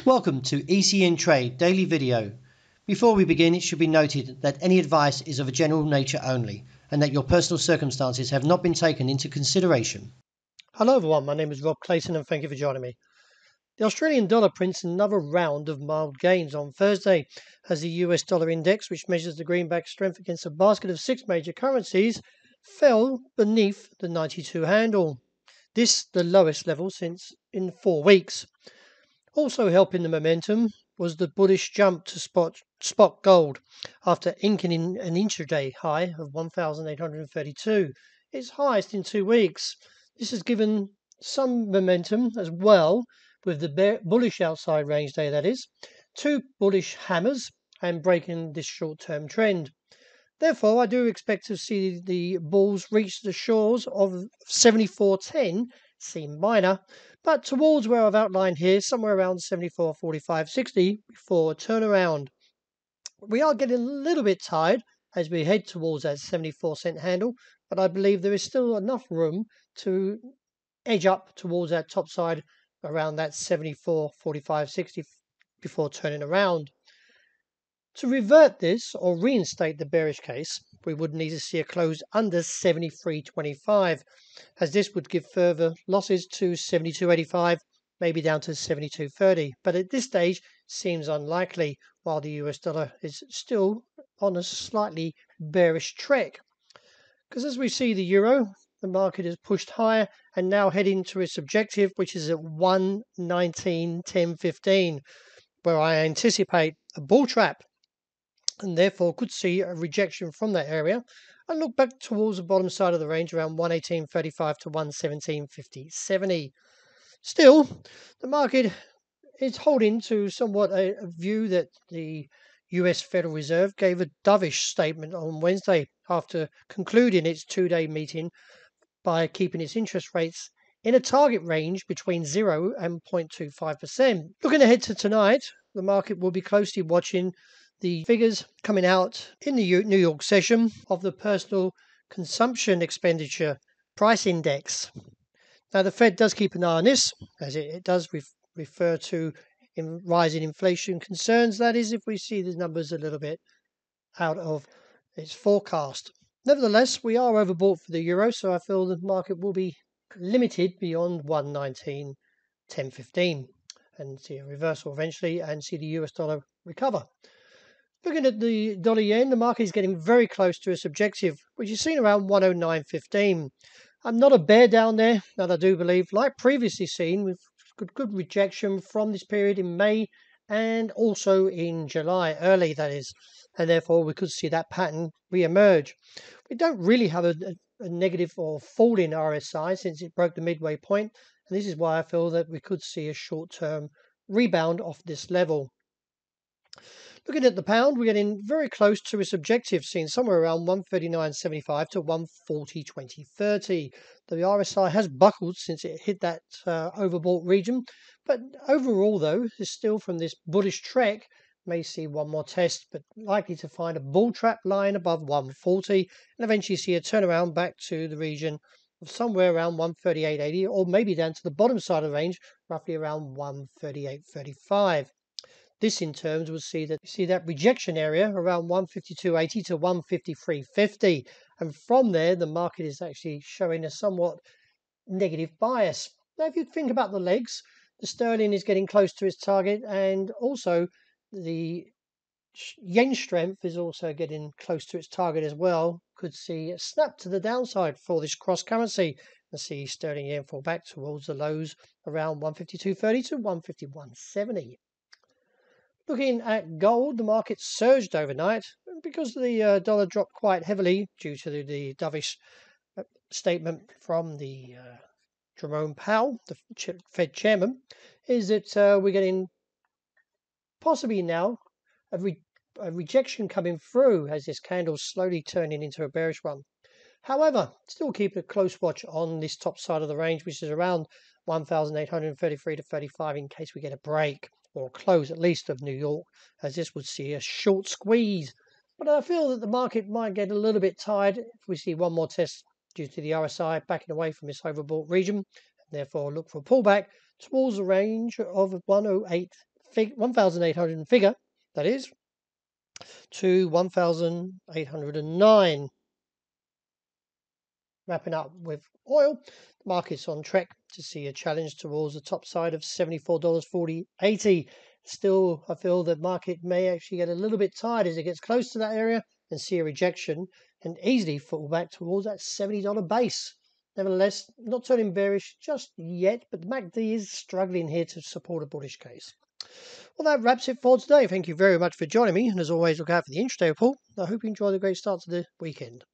Welcome to ECNTRADE Daily Video. Before we begin, it should be noted that any advice is of a general nature only and that your personal circumstances have not been taken into consideration. Hello everyone, my name is Rob Clayton and thank you for joining me. The Australian dollar prints another round of mild gains on Thursday as the US dollar index, which measures the greenback strength against a basket of 6 major currencies, fell beneath the 92 handle. This the lowest level since in 4 weeks. Also helping the momentum was the bullish jump to spot gold after inking in an intraday high of 1,832, its highest in 2 weeks. This has given some momentum as well with the bullish outside range day, that is, 2 bullish hammers and breaking this short-term trend. Therefore, I do expect to see the bulls reach the shores of 74.10, seem minor, but towards where I've outlined here, somewhere around 74.45.60 before a turnaround. We are getting a little bit tired as we head towards that 74-cent handle, but I believe there is still enough room to edge up towards that top side around that 74.45.60 before turning around. To revert this or reinstate the bearish case, we would need to see a close under 73.25, as this would give further losses to 72.85, maybe down to 72.30. But at this stage, seems unlikely, while the US dollar is still on a slightly bearish trek. Because as we see the euro, the market is pushed higher and now heading to its objective, which is at 119.10.15, where I anticipate a bull trap, and therefore could see a rejection from that area and look back towards the bottom side of the range around 118.35 to 117.50.70. Still, the market is holding to somewhat a view that the US Federal Reserve gave a dovish statement on Wednesday after concluding its 2-day meeting by keeping its interest rates in a target range between 0 and 0.25%. Looking ahead to tonight, the market will be closely watching the figures coming out in the New York session of the Personal Consumption Expenditure Price Index. Now, the Fed does keep an eye on this, as it does refer to rising inflation concerns. That is, if we see the numbers a little bit out of its forecast. Nevertheless, we are overbought for the euro, so I feel the market will be limited beyond 119.10.15 and see a reversal eventually and see the US dollar recover. Looking at the dollar yen, the market is getting very close to its objective, which is seen around 109.15. I'm not a bear down there, that I do believe, like previously seen, with good rejection from this period in May and also in July, early that is, and therefore we could see that pattern re-emerge. We don't really have a negative or falling RSI since it broke the midway point, and this is why I feel that we could see a short-term rebound off this level. Looking at the pound, we're getting very close to its objective, seen somewhere around 139.75 to 140.20.30. The RSI has buckled since it hit that overbought region, but overall, though, is still from this bullish trek. May see one more test, but likely to find a bull trap line above 140 and eventually see a turnaround back to the region of somewhere around 138.80 or maybe down to the bottom side of the range, roughly around 138.35. This in turn will see that rejection area around 152.80 to 153.50, and from there the market is actually showing a somewhat negative bias. Now, if you think about the legs, the sterling is getting close to its target, and also the yen strength is also getting close to its target as well. Could see a snap to the downside for this cross currency and see sterling yen fall back towards the lows around 152.30 to 151.70. Looking at gold, the market surged overnight because the dollar dropped quite heavily due to the dovish statement from the Jerome Powell, the Fed chairman, is that we're getting possibly now a rejection coming through as this candle slowly turning into a bearish one. However, still keep a close watch on this top side of the range, which is around 1,833 to 35 in case we get a break or close at least of New York, as this would see a short squeeze. But I feel that the market might get a little bit tired if we see one more test due to the RSI backing away from this overbought region, and therefore look for a pullback towards the range of 108 1,800 figure, that is, to 1,809. Wrapping up with oil, the market's on track to see a challenge towards the top side of $74.40.80. Still, I feel the market may actually get a little bit tired as it gets close to that area and see a rejection and easily fall back towards that $70 base. Nevertheless, not turning bearish just yet, but the MACD is struggling here to support a bullish case. Well, that wraps it for today. Thank you very much for joining me, and as always, look out for the intraday report. I hope you enjoy the great start to the weekend.